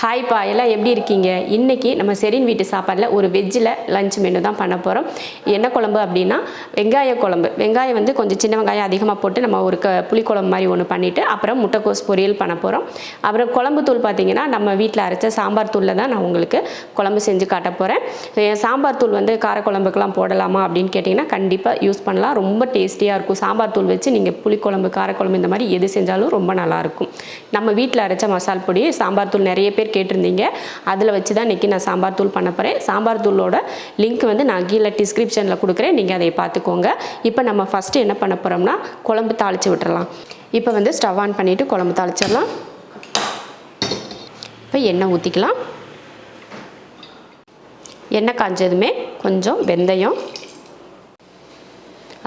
Hi பா, எல்லாம் எப்படி இருக்கீங்க? இன்றைக்கி நம்ம செரின் வீட்டு சாப்பாடில் ஒரு வெஜ்ஜில் லஞ்ச் மெனு தான் பண்ண போகிறோம். என்ன குழம்பு அப்படின்னா வெங்காய குழம்பு. வெங்காயம் வந்து கொஞ்சம் சின்ன வெங்காயம் அதிகமாக போட்டு நம்ம ஒரு புளிக்குழம்பு மாதிரி ஒன்று பண்ணிவிட்டு அப்புறம் முட்டைக்கோஸ் பொரியல் பண்ண போகிறோம். அப்புறம் குழம்பு தூள் பார்த்திங்கன்னா நம்ம வீட்டில் அரைச்ச சாம்பார் தூளில் தான் நான் உங்களுக்கு குழம்பு செஞ்சு காட்ட போகிறேன். சாம்பார் தூள் வந்து காரக்குழம்புக்கெலாம் போடலாமா அப்படின்னு கேட்டிங்கன்னா கண்டிப்பாக யூஸ் பண்ணலாம். ரொம்ப டேஸ்டியாக இருக்கும். சாம்பார் தூள் வச்சு நீங்கள் புளிக்குழம்பு காரக்குழம்பு இந்த மாதிரி எது செஞ்சாலும் ரொம்ப நல்லாயிருக்கும். நம்ம வீட்டில் அரைச்ச மசால் பொடி சாம்பார் தூள் நிறைய பேர் கேட்டிருந்தீங்க. அதில் வச்சு தான் இன்றைக்கி நான் சாம்பார் தூள் பண்ண போகிறேன். சாம்பார் தூளோட லிங்க் வந்து நான் கீழே டிஸ்கிரிப்ஷனில் கொடுக்குறேன், நீங்கள் அதை பார்த்துக்கோங்க. இப்போ நம்ம ஃபஸ்ட்டு என்ன பண்ண போகிறோம்னா குழம்பு தாளித்து விட்டுறலாம். இப்போ வந்து ஸ்டவ் ஆன் பண்ணிவிட்டு குழம்பு தாளிச்சிடலாம். இப்போ எண்ணெய் ஊற்றிக்கலாம். எண்ணெய் காஞ்சதுமே கொஞ்சம் வெந்தயம்,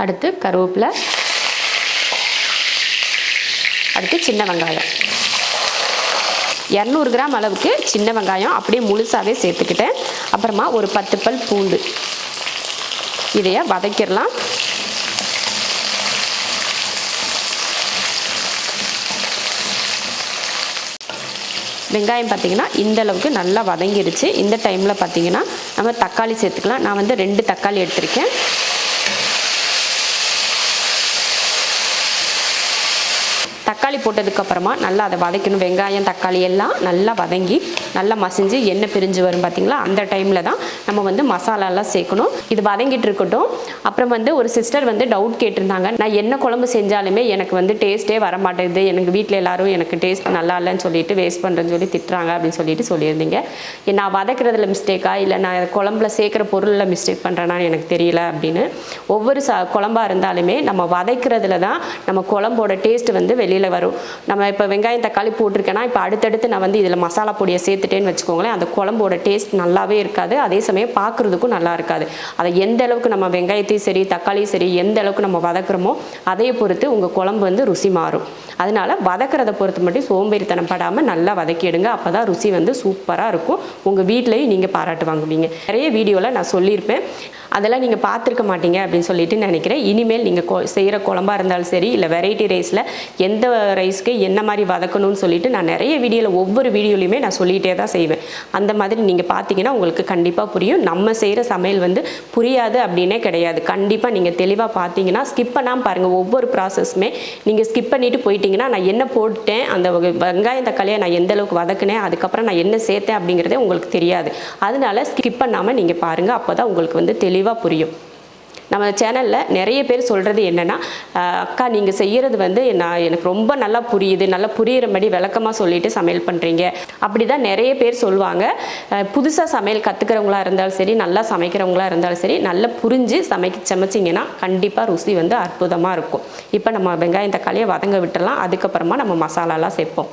அடுத்து கருவேப்பிலை, அடுத்து சின்ன வெங்காயம் 200 கிராம் அளவுக்கு சின்ன வெங்காயம் அப்படியே முழுசாகவே சேர்த்துக்கிட்டேன். அப்புறமா ஒரு 10 பல் பூண்டு, இதைய வதக்கிடலாம். வெங்காயம் பார்த்திங்கன்னா இந்த அளவுக்கு நல்லா வதங்கிடுச்சு. இந்த டைமில் பார்த்திங்கன்னா நம்ம தக்காளி சேர்த்துக்கலாம். நான் வந்து 2 தக்காளி எடுத்திருக்கேன். தக்காளி போட்டதுக்கப்புறமா நல்லா அதை வதக்கணும். வெங்காயம் தக்காளி எல்லாம் நல்லா வதங்கி நல்லா மசிஞ்சு எண்ணெய் பிரிஞ்சு வரும் பார்த்திங்களா, அந்த டைமில் தான் நம்ம வந்து மசாலாலாம் சேர்க்கணும். இது வதங்கிட்டு இருக்கட்டும். அப்புறம் வந்து ஒரு சிஸ்டர் வந்து டவுட் கேட்டிருந்தாங்க, நான் என்ன குழம்பு செஞ்சாலுமே எனக்கு வந்து டேஸ்ட்டே வர மாட்டேங்குது, எனக்கு வீட்டில் எல்லோரும் எனக்கு டேஸ்ட் நல்லா இல்லைன்னு சொல்லிட்டு வேஸ்ட் பண்ணுறேன்னு சொல்லி திட்டுறாங்க அப்படின்னு சொல்லிட்டு சொல்லியிருந்தீங்க. நான் வதக்கிறதுல மிஸ்டேக்கா இல்லை நான் குழம்புல சேர்க்குற பொருளில் மிஸ்டேக் பண்ணுறேன்னான்னு எனக்கு தெரியல அப்படின்னு. ஒவ்வொரு குழம்பாக இருந்தாலுமே நம்ம வதக்கிறதுல தான் நம்ம குழம்போட டேஸ்ட் வந்து வெளியில் வரும். நம்ம இப்போ வெங்காயம் தக்காளி போட்டிருக்கேன்னா இப்போ அடுத்தடுத்து நான் வந்து இதில் மசாலா பொடியை சேர்த்துட்டேன்னு வச்சுக்கோங்களேன், அந்த குழம்போட டேஸ்ட் நல்லாவே இருக்காது. அதே சமயம் பார்க்குறதுக்கும் நல்லா இருக்காது. அதை எந்த அளவுக்கு நம்ம வெங்காயத்தையும் சரி தக்காளியும் சரி எந்த அளவுக்கு நம்ம வதக்குறோமோ அதை பொறுத்து உங்கள் குழம்பு வந்து ருசி மாறும். அதனால் வதக்கிறத பொறுத்து மட்டும் சோம்பேறித்தனம் படாமல் நல்லா வதக்கிடுங்க. அப்போ தான் ருசி வந்து சூப்பராக இருக்கும். உங்கள் வீட்லேயும் நீங்கள் பாராட்டு வாங்குவீங்க. நிறைய வீடியோவில் நான் சொல்லியிருப்பேன், அதெல்லாம் நீங்கள் பார்த்துருக்க மாட்டீங்க அப்படின்னு சொல்லிட்டு நினைக்கிறேன். இனிமேல் நீங்கள் செய்கிற குழம்பாக இருந்தாலும் சரி இல்லை வெரைட்டி ரைஸில் எந்த ரைஸ்க்கு என்ன மாதிரி வதக்கணும்னு சொல்லிட்டு நான் நிறைய வீடியோவில் ஒவ்வொரு வீடியோலையுமே நான் சொல்லிகிட்டே தான் செய்வேன். அந்த மாதிரி நீங்கள் பார்த்தீங்கன்னா உங்களுக்கு கண்டிப்பாக புரியும். நம்ம செய்கிற சமையல் வந்து புரியாது அப்படின்னே கிடையாது. கண்டிப்பாக நீங்கள் தெளிவாக பார்த்தீங்கன்னா ஸ்கிப் பண்ணாமல் பாருங்கள். ஒவ்வொரு ப்ராசஸுமே நீங்கள் ஸ்கிப் பண்ணிவிட்டு போயிட்டீங்கன்னா நான் என்ன போட்டேன், அந்த வெங்காயம் தக்காளியை நான் எந்த அளவுக்கு வதக்கினேன், அதுக்கப்புறம் நான் என்ன சேர்த்தேன் அப்படிங்கிறதே உங்களுக்கு தெரியாது. அதனால ஸ்கிப் பண்ணாமல் நீங்கள் பாருங்கள். அப்போ தான் உங்களுக்கு வந்து தெளிவாக புரியும். நம்ம சேனலில் நிறைய பேர் சொல்கிறது என்னென்னா, அக்கா நீங்கள் செய்கிறது வந்து எனக்கு ரொம்ப நல்லா புரியுது, நல்லா புரிகிறபடி விளக்கமாக சொல்லிவிட்டு சமையல் பண்ணுறீங்க அப்படி தான் நிறைய பேர் சொல்லுவாங்க. புதுசாக சமையல் கற்றுக்கிறவங்களா இருந்தாலும் சரி நல்லா சமைக்கிறவங்களா இருந்தாலும் சரி நல்லா புரிஞ்சு சமைச்சிங்கன்னா கண்டிப்பாக ருசி வந்து அற்புதமாக இருக்கும். இப்போ நம்ம வெங்காயம் தக்காளியை வதங்க விட்டுடலாம். அதுக்கப்புறமா நம்ம மசாலாலாம் சேர்ப்போம்.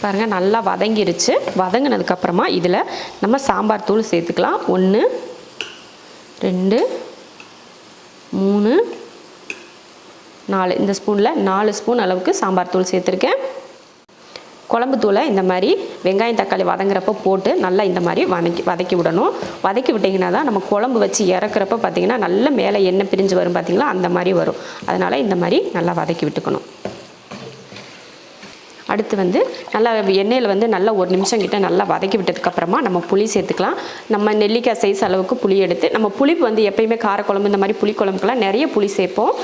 பாருங்கள் நல்லா வதங்கிருச்சு. வதங்கினதுக்கப்புறமா இதில் நம்ம சாம்பார் தூள் சேர்த்துக்கலாம். 1 2 3 4 இந்த ஸ்பூனில் 4 ஸ்பூன் அளவுக்கு சாம்பார் தூள் சேர்த்துருக்கேன். குழம்பு தூளை இந்த மாதிரி வெங்காயம் தக்காளி வதங்குறப்போ போட்டு நல்லா இந்த மாதிரி வதக்கி விடணும். வதக்கி விட்டிங்கன்னா தான் நம்ம குழம்பு வச்சு இறக்குறப்ப பார்த்திங்கன்னா நல்ல மேலே எண்ணெய் பிரிஞ்சு வரும் பார்த்திங்களா, அந்த மாதிரி வரும். அதனால் இந்த மாதிரி நல்லா வதக்கி விட்டுக்கணும். அடுத்து வந்து நல்லா எண்ணெயில் வந்து நல்லா 1 நிமிஷம் கிட்ட நல்லா வதக்கி விட்டதுக்கப்புறமா நம்ம புளி சேர்த்துக்கலாம். நம்ம நெல்லிக்காய் சைஸ் அளவுக்கு புளி எடுத்து, நம்ம புளிப்பு வந்து எப்பயுமே காரக்குழம்பு இந்த மாதிரி புளி குழம்புக்கெல்லாம் நிறைய புளி சேர்ப்போம்.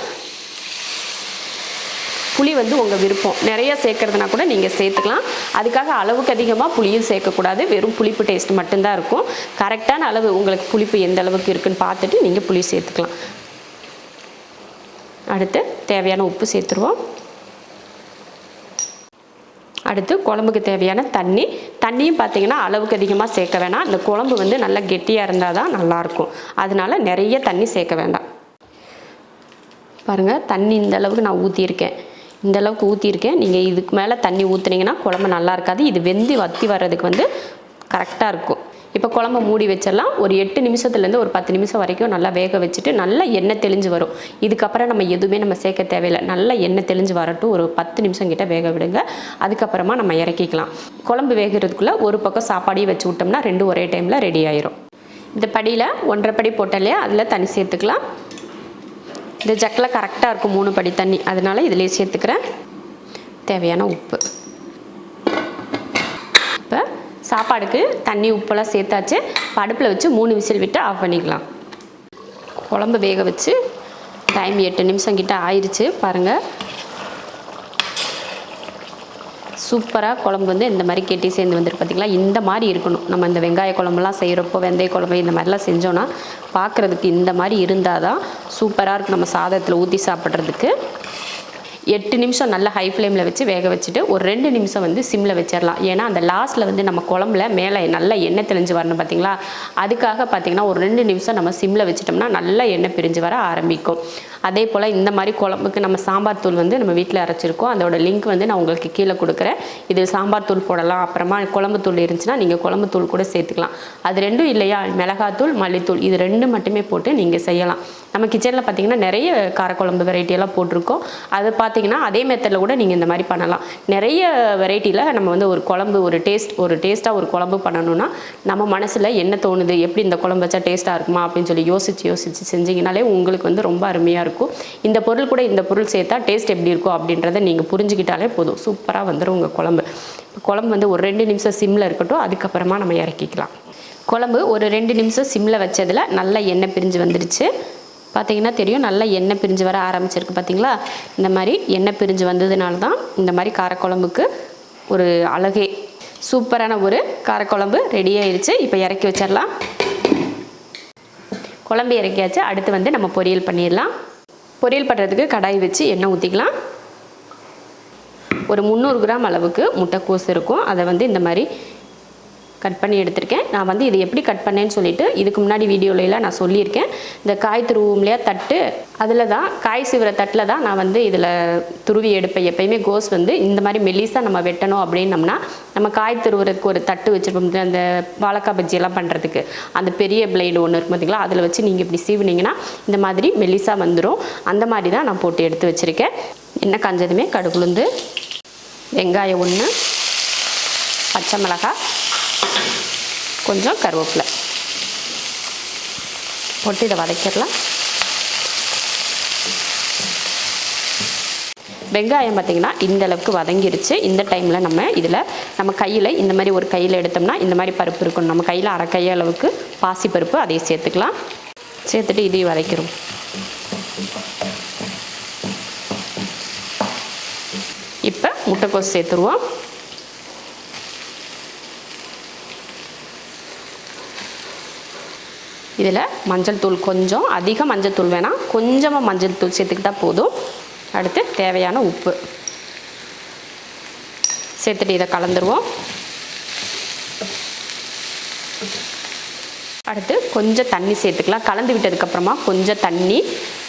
புளி வந்து உங்கள் விருப்பம், நிறைய சேர்க்குறதுனா கூட நீங்கள் சேர்த்துக்கலாம். அதுக்காக அளவுக்கு அதிகமாக புளியும் சேர்க்கக்கூடாது. வெறும் புளிப்பு டேஸ்ட் மட்டும்தான் இருக்கும். கரெக்டான அளவு உங்களுக்கு புளிப்பு எந்த அளவுக்கு இருக்குன்னு பார்த்துட்டு நீங்கள் புளி சேர்த்துக்கலாம். அடுத்து தேவையான உப்பு சேர்த்துருவோம். அடுத்து குழம்புக்கு தேவையான தண்ணியும் பார்த்திங்கன்னா அளவுக்கு அதிகமாக சேர்க்க வேணாம். இந்த குழம்பு வந்து நல்லா கெட்டியாக இருந்தால் தான் நல்லாயிருக்கும். அதனால் நிறைய தண்ணி சேர்க்க வேண்டாம். பாருங்கள் தண்ணி இந்த அளவுக்கு நான் ஊற்றியிருக்கேன். நீங்கள் இதுக்கு மேலே தண்ணி ஊற்றுனீங்கன்னா குழம்பு நல்லா இருக்காது. இது வெந்து வற்றி வர்றதுக்கு வந்து கரெக்டாக இருக்கும். இப்போ குழம்பு மூடி வச்சிடலாம். ஒரு 8 நிமிஷத்துலேருந்து ஒரு 10 நிமிஷம் வரைக்கும் நல்லா வேக வச்சுட்டு நல்லா எண்ணெய் தெளிஞ்சு வரும். இதுக்கப்புறம் நம்ம எதுவுமே நம்ம சேர்க்க தேவையில்லை. நல்லா எண்ணெய் தெளிஞ்சு வரட்டும். ஒரு 10 நிமிஷம் கிட்ட வேக விடுங்க. அதுக்கப்புறமா நம்ம இறக்கிக்கலாம். குழம்பு வேகிறதுக்குள்ளே ஒரு பக்கம் சாப்பாடையும் வச்சு விட்டோம்னா 2 ஒரே டைமில் ரெடி ஆயிரும். இந்த படியில் 1.5 படி போட்டாலே அதில் தண்ணி சேர்த்துக்கலாம். இந்த ஜக்கில் கரெக்டாக இருக்கும் 3 படி தண்ணி, அதனால் இதிலே சேர்த்துக்கிறேன். தேவையான உப்பு. இப்போ சாப்பாடுக்கு தண்ணி உப்பெல்லாம் சேர்த்தாச்சு. அடுப்பில் வச்சு 3 விசில் விட்டு ஆஃப் பண்ணிக்கலாம். குழம்பு வேக வச்சு டைம் 8 நிமிஷம் கிட்ட ஆயிடுச்சு பாருங்கள். சூப்பராக குழம்பு வந்து இந்த மாதிரி கெட்டி சேர்ந்து வந்துட்டு பார்த்திங்களா. இந்த மாதிரி இருக்கணும். நம்ம இந்த வெங்காய குழம்புலாம் செய்கிறப்போ வெந்தய குழம்பு இந்த மாதிரிலாம் செஞ்சோன்னா பார்க்குறதுக்கு இந்த மாதிரி இருந்தால் தான் சூப்பராக இருக்கும் நம்ம சாதத்தில் ஊற்றி சாப்பிட்றதுக்கு. 8 நிமிஷம் நல்லா ஹை ஃப்ளேமில் வச்சு வேக வச்சுட்டு ஒரு 2 நிமிஷம் வந்து சிம்மில் வச்சிடலாம். ஏன்னா அந்த லாஸ்ட்டில் வந்து நம்ம குழம்புல மேலே நல்லா எண்ணெய் தெளிஞ்சு வரணும் பார்த்திங்களா. அதுக்காக பார்த்திங்கன்னா ஒரு 2 நிமிஷம் நம்ம சிம்மில் வச்சிட்டோம்னா நல்லா எண்ணெய் பிரிஞ்சு வர ஆரம்பிக்கும். அதே போல் இந்த மாதிரி குழம்புக்கு நம்ம சாம்பார் தூள் வந்து நம்ம வீட்டில் அரைச்சிருக்கோம். அதோட லிங்க் வந்து நான் உங்களுக்கு கீழே கொடுக்குறேன். இது சாம்பார் தூள் போடலாம். அப்புறமா குழம்பு தூள் இருந்துச்சுன்னா நீங்கள் குழம்பு தூள் கூட சேர்த்துக்கலாம். அது ரெண்டும் இல்லையா, மிளகாத்தூள் மல்லித்தூள் இது 2 மட்டுமே போட்டு நீங்கள் செய்யலாம். நம்ம கிச்சனில் பார்த்திங்கன்னா நிறைய காரக்குழம்பு வெரைட்டியெல்லாம் போட்டிருக்கோம். அது பார்த்திங்கன்னா அதே மெத்தடில் கூட நீங்கள் இந்த மாதிரி பண்ணலாம். நிறைய வெரைட்டியில் நம்ம வந்து ஒரு குழம்பு ஒரு டேஸ்ட்டாக ஒரு குழம்பு பண்ணணும்னா நம்ம மனசில் என்ன தோணுது, எப்படி இந்த குழம்பு வச்சா டேஸ்ட்டாக இருக்குமா அப்படின்னு சொல்லி யோசித்து செஞ்சிங்கனாலே உங்களுக்கு வந்து ரொம்ப அருமையாக இருக்கும். இந்த பொருள் கூட இந்த பொருள் சேர்த்தா டேஸ்ட் எப்படி இருக்கும் அப்படின்றத நீங்கள் புரிஞ்சுக்கிட்டாலே போதும். சூப்பராக வந்துடும் உங்கள் குழம்பு. குழம்பு வந்து ஒரு 2 நிமிஷம் சிம்மில் இருக்கட்டும். அதுக்கப்புறமா நம்ம இறக்கிக்கலாம். குழம்பு ஒரு 2 நிமிஷம் சிம்மில் வச்சதில் நல்லா எண்ணெய் பிரிஞ்சு வந்துடுச்சு. பார்த்திங்கன்னா தெரியும், நல்லா எண்ணெய் பிரிஞ்சு வர ஆரம்பிச்சிருக்கு பார்த்திங்களா. இந்த மாதிரி எண்ணெய் பிரிஞ்சு வந்ததுனால தான் இந்த மாதிரி காரக்குழம்புக்கு ஒரு அழகே. சூப்பரான ஒரு காரக்குழம்பு ரெடி ஆயிடுச்சு. இப்போ இறக்கி வச்சிடலாம். குழம்பு இறக்கியாச்சு. அடுத்து வந்து நம்ம பொரியல் பண்ணிடலாம். பொரியல் பண்ணுறதுக்கு கடாய் வச்சு எண்ணெய் ஊற்றிக்கலாம். ஒரு 300 கிராம் அளவுக்கு முட்டைக்கோஸ் இருக்கும். அதை வந்து இந்த மாதிரி கட் பண்ணி எடுத்திருக்கேன். நான் வந்து இது எப்படி கட் பண்ணேன்னு சொல்லிட்டு இதுக்கு முன்னாடி வீடியோலாம் நான் சொல்லியிருக்கேன். இந்த காய் துருவும்லையா தட்டு, அதில் தான் காய் சீவிர தட்டில் தான் நான் வந்து இதில் துருவி எடுப்பேன். எப்பயுமே கோஸ் வந்து இந்த மாதிரி மெல்லிஸாக நம்ம வெட்டணும் அப்படின்னம்னா நம்ம காய் துருவுறதுக்கு ஒரு தட்டு வச்சுருப்போம். அந்த வாழைக்காய் பஜ்ஜியெல்லாம் பண்ணுறதுக்கு அந்த பெரிய பிளேடு ஒன்று இருக்கும் பார்த்திங்களா, அதில் வச்சு நீங்கள் இப்படி சீவினீங்கன்னா இந்த மாதிரி மெல்லிஸாக வந்துடும். அந்த மாதிரி தான் நான் போட்டு எடுத்து வச்சுருக்கேன். எண்ணெய் காஞ்சதுமே கடுகுளுந்து, வெங்காயம் 1, பச்சை மிளகாய், கொஞ்சம் கருவேப்பிலை போட்டு இதை வதக்கிடலாம். வெங்காயம் பார்த்திங்கன்னா இந்த அளவுக்கு வதங்கிருச்சு. இந்த டைமில் நம்ம கையில் இந்த மாதிரி ஒரு கையில் எடுத்தோம்னா இந்த மாதிரி பருப்பு இருக்கணும். நம்ம கையில் அரை கை அளவுக்கு பாசி பருப்பு அதையும் சேர்த்துக்கலாம். சேர்த்துட்டு இதையும் வதக்கிறோம். இப்போ முட்டைக்கோஸ் சேர்த்துருவோம். இதில் மஞ்சள் தூள் கொஞ்சம், அதிக மஞ்சள் தூள் வேணாம், கொஞ்சமாக மஞ்சள் தூள் சேர்த்துக்கிட்டால் போதும். அடுத்து தேவையான உப்பு சேர்த்துட்டு இதை கலந்துருவோம். அடுத்து கொஞ்சம் தண்ணி சேர்த்துக்கலாம். கலந்து விட்டதுக்கப்புறமா கொஞ்சம் தண்ணி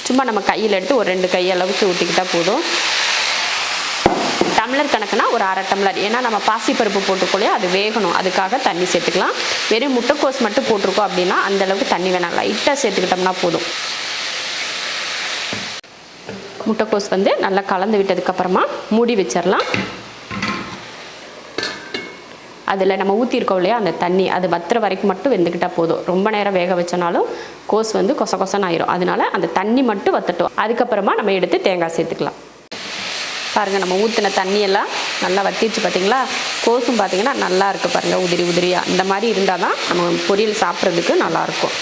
சும்மா நம்ம கையில் எடுத்து ஒரு 2 கை அளவுக்கு ஊற்றிக்கிட்டால் போதும். டம்ளர் கணக்குனா ஒரு அரை டம்ளர். ஏன்னா நம்ம பாசிப்பருப்பு போட்டுக்கொள்ளையோ அது வேகணும், அதுக்காக தண்ணி சேர்த்துக்கலாம். வெறும் முட்டைக்கோஸ் மட்டும் போட்டிருக்கோம் அப்படின்னா அந்தளவுக்கு தண்ணி வேணாம், லைட்டாக சேர்த்துக்கிட்டோம்னா போதும். முட்டைக்கோஸ் வந்து நல்லா கலந்து விட்டதுக்கப்புறமா மூடி வச்சிடலாம். அதில் நம்ம ஊற்றிருக்கோம் இல்லையா அந்த தண்ணி, அது வத்துற வரைக்கும் மட்டும் வெந்துக்கிட்டால் போதும். ரொம்ப நேரம் வேக வச்சனாலும் கோஸ் வந்து கொச கொசன்னு ஆயிரும். அதனால அந்த தண்ணி மட்டும் வத்தட்டும். அதுக்கப்புறமா நம்ம எடுத்து தேங்காய் சேர்த்துக்கலாம். பாருங்கள், நம்ம ஊற்றின தண்ணியெல்லாம் நல்லா வத்திடுச்சு பார்த்திங்களா. கோஸும் பார்த்திங்கன்னா நல்லா இருக்குது பாருங்கள், உதிரி உதிரியாக. இந்த மாதிரி இருந்தால் தான் நம்ம பொரியல் சாப்பிட்றதுக்கு நல்லாயிருக்கும்.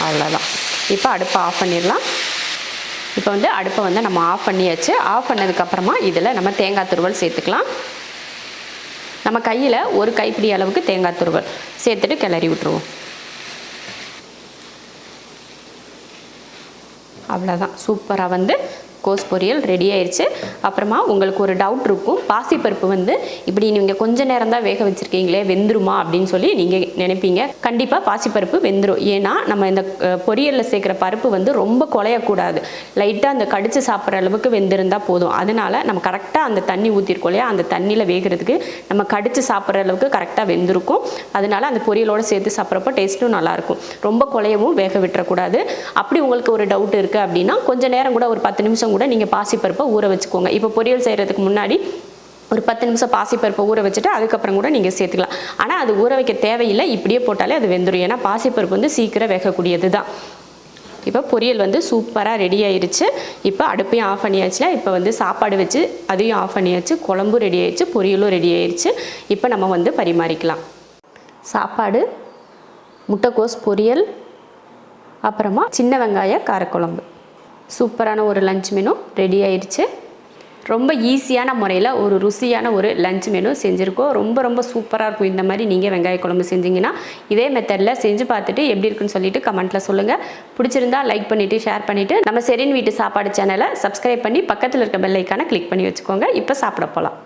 அவ்வளோதான். இப்போ அடுப்பை ஆஃப் பண்ணிடலாம். இப்போ வந்து அடுப்பை வந்து நம்ம ஆஃப் பண்ணியாச்சு. ஆஃப் பண்ணதுக்கப்புறமா இதில் நம்ம தேங்காய் துருவல் சேர்த்துக்கலாம். நம்ம கையில் ஒரு கைப்பிடி அளவுக்கு தேங்காய் துருவல் சேர்த்துட்டு கிளறி விட்டுருவோம். அவ்வளோதான். சூப்பராக வந்து கோஸ் பொரியல் ரெடி ஆயிடுச்சு. அப்புறமா உங்களுக்கு ஒரு டவுட் இருக்கும், பாசிப்பருப்பு வந்து இப்படி நீங்கள் கொஞ்ச நேரம் தான் வேக வச்சுருக்கீங்களே வெந்துருமா அப்படின்னு சொல்லி நீங்கள் நினைப்பீங்க. கண்டிப்பாக பாசிப்பருப்பு வெந்துடும். ஏன்னா நம்ம இந்த பொரியலில் சேர்க்குற பருப்பு வந்து ரொம்ப குலையக்கூடாது, லைட்டாக அந்த கடிச்சு சாப்பிட்ற அளவுக்கு வெந்திருந்தால் போதும். அதனால நம்ம கரெக்டாக அந்த தண்ணி ஊற்றிருக்கோம் இல்லையா, அந்த தண்ணியில் வேகிறதுக்கு நம்ம கடிச்சு சாப்பிட்ற அளவுக்கு கரெக்டாக வெந்திருக்கும். அதனால அந்த பொரியலோடு சேர்த்து சாப்பிட்றப்போ டேஸ்ட்டும் நல்லாயிருக்கும். ரொம்ப குலையவும் வேக விட்டுறக்கூடாது. அப்படி உங்களுக்கு ஒரு டவுட் இருக்குது அப்படின்னா கொஞ்சம் நேரம் கூட ஒரு 10 நிமிஷம் கூட நீங்கள் பாசிப்பருப்பை ஊற வச்சுக்கோங்க. இப்போ பொரியல் செய்கிறதுக்கு முன்னாடி ஒரு 10 நிமிஷம் பாசிப்பருப்பை ஊற வச்சுட்டு அதுக்கப்புறம் கூட நீங்கள் சேர்த்துக்கலாம். ஆனால் அது ஊற வைக்க தேவையில்லை, இப்படியே போட்டாலே அது வெந்துடும். ஏன்னா பாசிப்பருப்பு வந்து சீக்கிரம் வேகக்கூடியது தான். இப்போ பொரியல் வந்து சூப்பராக ரெடி ஆயிடுச்சு. இப்போ அடுப்பையும் ஆஃப் பண்ணியாச்சுல. இப்போ வந்து சாப்பாடு வச்சு அதையும் ஆஃப் பண்ணியாச்சு. குழம்பும் ரெடி ஆயிடுச்சு, பொரியலும் ரெடி ஆயிடுச்சு. இப்போ நம்ம வந்து பரிமாறிக்கலாம். சாப்பாடு, முட்டைக்கோஸ் பொரியல், அப்புறமா சின்ன வெங்காய காரக்குழம்பு. சூப்பரான ஒரு லஞ்ச் மெனு ரெடி ஆயிடுச்சு. ரொம்ப ஈஸியான முறையில் ஒரு ருசியான ஒரு லஞ்ச் மெனு செஞ்சுருக்கோம். ரொம்ப சூப்பராக இருக்கும். இந்த மாதிரி நீங்கள் வெங்காய குழம்பு செஞ்சிங்கன்னா இதே மெத்தடில் செஞ்சு பார்த்துட்டு எப்படி இருக்குன்னு சொல்லிட்டு கமெண்ட்டில் சொல்லுங்கள். பிடிச்சிருந்தா லைக் பண்ணிவிட்டு ஷேர் பண்ணிவிட்டு நம்ம ஷெரின் வீட்டு சாப்பாடு சேனலை சப்ஸ்கிரைப் பண்ணி பக்கத்தில் இருக்க பெல் ஐக்கானை கிளிக் பண்ணி வச்சுக்கோங்க. இப்போ சாப்பிட போகலாம்.